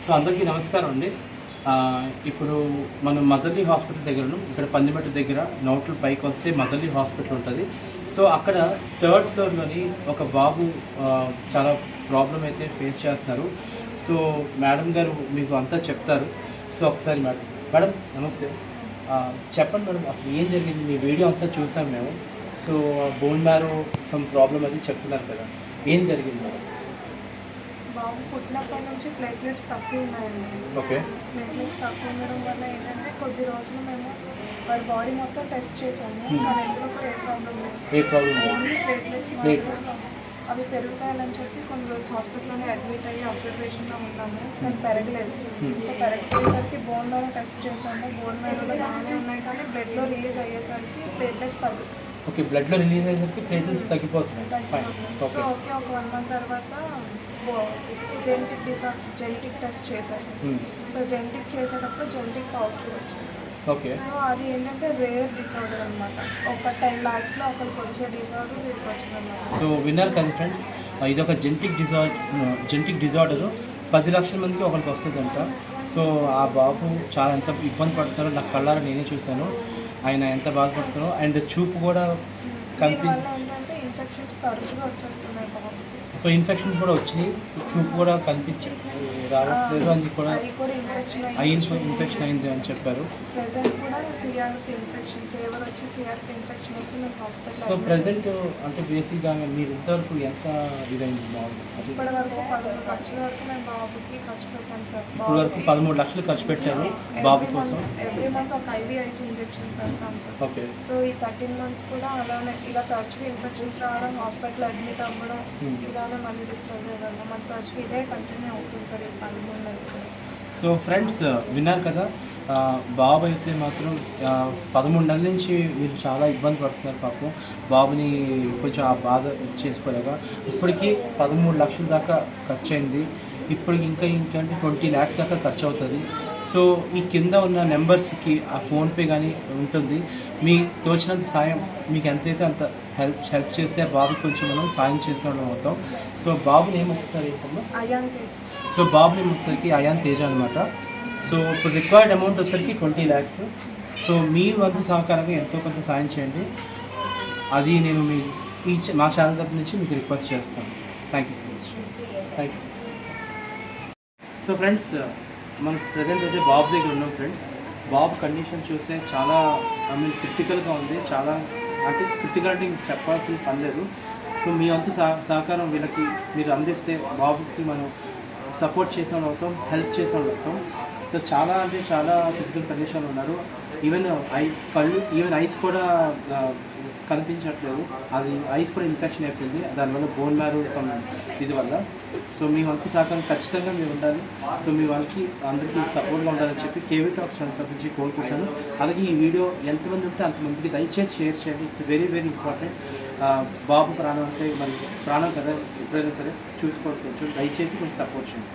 So అందరికీ నమస్కారం అండి. ఇప్పుడు మనం మదర్లీ హాస్పిటల్ దగ్గర ఉన్నాం. ఇక్కడ పందిమట్ట దగ్గర నోట్లు పైకి వస్తే మదర్లీ హాస్పిటల్ ఉంటుంది. సో అక్కడ థర్డ్ ఫ్లోర్లోని ఒక బాబు చాలా ప్రాబ్లం అయితే ఫేస్ చేస్తున్నారు. సో మేడం గారు మీకు అంతా చెప్తారు. సో ఒకసారి మేడం నమస్తే, చెప్పండి మేడం, అసలు ఏం జరిగింది? మీ వీడియో అంతా చూసాం మేము. So bone marrow some problem అది చెప్తున్నారు కదా, ఏం జరిగింది మేడం? బాబు పుట్టినప్పటి నుంచి ప్లేట్లెట్స్ తక్కువ ఉన్నాయండి. ఓకే. ప్లేట్లెట్స్ తక్కువ ఉండడం వల్ల ఏంటంటే కొద్ది రోజులు మేము వాడి బాడీ మొత్తం టెస్ట్ చేసాము. కానీ ఎందులో కూడా ఏ ప్రాబ్లం లేదు. ఓన్లీ ప్లేట్లెట్స్ అవి పెరుగుతాయని చెప్పి కొన్ని రోజులు హాస్పిటల్లోనే అడ్మిట్ అయ్యి అబ్జర్వేషన్లో ఉన్నాము. కానీ పెరగలేదు. సో పెరగపోయేసరికి బోన్ మ్యారో టెస్ట్ చేసాము. బోన్ మ్యారోలో బాగానే ఉన్నాయి, కానీ బ్లడ్లో రిలీజ్ అయ్యేసరికి ప్లేట్లెట్స్ తగ్గుతాయి. ఓకే, బ్లడ్లో రిలీజ్ అయ్యేసరికి ప్లేట్లెట్స్ తగ్గిపోతున్నాయి. సో ఓకే, ఒక 1 month తర్వాత జెనెటిక్ టెస్ట్ చేశారు. సో జెనెటిక్ చేసేటప్పుడు జెనెటిక్ పాజిటివ్ వచ్చింది. ఓకే. సో అది ఏంటంటే రేర్ డిసార్డర్ అనమాట. ఒక 10 lakhsలో ఒకరికి వచ్చే డిసార్డర్ వీరికి వచ్చిందన్నమాట. సో విన్నర్ కదా ఫ్రెండ్స్, ఇది ఒక జెనెటిక్ డిజార్డర్ 10 లక్షల మందికి ఒకరికి వస్తుందంట. సో ఆ బాబు చాలా ఎంత ఇబ్బంది పడుతున్నారో నాకు కళ్ళారా నేనే చూశాను. ఆయన ఎంత బాధపడుతున్నారో, అండ్ చూపు కూడా ఏంటంటే ఇన్ఫెక్షన్స్ తరచుగా వచ్చేస్తున్నాయి బాబుకి. సో ఇన్ఫెక్షన్స్ కూడా వచ్చినాయి, చూపు కూడా కనిపించి రావట్లేదు అని కూడా ఇన్ఫెక్షన్ అయింది అని చెప్పారు. ప్రెసెంట్ కూడా సిఆర్పి ఇన్ఫెక్షన్ ఫీవర్ వచ్చి సిఆర్పి ఇన్ఫెక్షన్ వచ్చి మేము హాస్పిటల్. సో ప్రెసెంట్ అంటే బేసిక్గా మీరు ఇంతవరకు ఎంత ఇదైంది బాగుంది? ఇప్పటి వరకు 13 లక్షల వరకు మేము బాబుకి ఖర్చు పెట్టాం సార్. ఇప్పటి వరకు 13 లక్షలు ఖర్చు పెట్టారు బాబు కోసం. ఎవ్రీ మంత్ ఒక IVIG ఇంజెక్షన్ పెడతాం సార్. ఓకే. సో ఈ 13 months కూడా అలానే ఇలా తరచుగా ఇన్ఫెక్షన్స్ రావడం, హాస్పిటల్ అడ్మిట్ అవ్వడం, ఇలానే మళ్ళీ డిశ్చార్జ్ అవ్వడం, మన తరచుగా ఇదే కంటిన్యూ అవుతుంది సార్ ఈ 13 నెలలు. సో ఫ్రెండ్స్ విన్నారు కదా, బాబు అయితే మాత్రం 13 నెలల నుంచి మీరు చాలా ఇబ్బంది పడుతున్నారు పాపం. బాబుని కొంచెం ఆ బాధ చేసుకోలేక ఇప్పటికీ 13 లక్షల దాకా ఖర్చు అయింది. ఇప్పటికి ఇంకంటే 20 lakhs దాకా ఖర్చు అవుతుంది. సో ఈ కింద ఉన్న నెంబర్స్కి ఆ ఫోన్పే కానీ ఉంటుంది. మీ తోచినంత సాయం మీకు ఎంతైతే అంత హెల్ప్ చేస్తే బాబుకి కొంచెం మనం సాయం చేసిన అవుతాం. సో బాబుని ఏమవుతుంది ఏంటమ్మా? అయాన్ తేజ్. సో బాబుని వచ్చేసరికి అయాన్ తేజ అనమాట. సో ఇప్పుడు రిక్వైర్డ్ అమౌంట్ వచ్చేసరికి 20 lakhs. సో మీ వంతు సహకారంగా ఎంతో కొంత సాయం చేయండి. అది నేను మా ఛానల్ తరపు నుంచి మీకు రిక్వెస్ట్ చేస్తాను. Thank you so much. Thank you. So friends, మనం ప్రజెంట్ అయితే బాబు దగ్గర ఉన్నాం ఫ్రెండ్స్. బాబు కండిషన్ చూస్తే చాలా క్రిటికల్గా ఉంది. చాలా అంటే క్రిటికల్ అంటే ఇంక చెప్పాల్సిన పని లేదు. సో మీ వంతు సహకారం వీళ్ళకి మీరు అందిస్తే బాబుకి మనం సపోర్ట్ చేసిన వాళ్ళు అవుతాం, హెల్ప్ చేసిన వాళ్ళు అవుతాం. సో చాలా అంటే చాలా క్రిటికల్ కండిషన్లో ఉన్నారు. ఈవెన్ ఐస్ కూడా కనిపించట్లేదు. అది ఐస్ కూడా ఇన్ఫెక్షన్ అయిపోయింది దానివల్ల బోన్ మ్యారో ఇది వల్ల. సో మీ వంతు సహకారం ఖచ్చితంగా మీరు ఉండాలి. సో మీ వాళ్ళకి అందరికీ సపోర్ట్గా ఉండాలని చెప్పి కేవీ టాక్స్ ఛానల్ నుంచి కోరుకుంటాను. అలాగే ఈ వీడియో ఎంతమంది ఉంటే అంతమందికి దయచేసి షేర్ చేయండి. It's very very important. బాబు ప్రాణం అంటే మరి ప్రాణం కదా, ఎప్పుడైనా సరే చూసుకోవచ్చు. దయచేసి కొంచెం సపోర్ట్ చేయండి.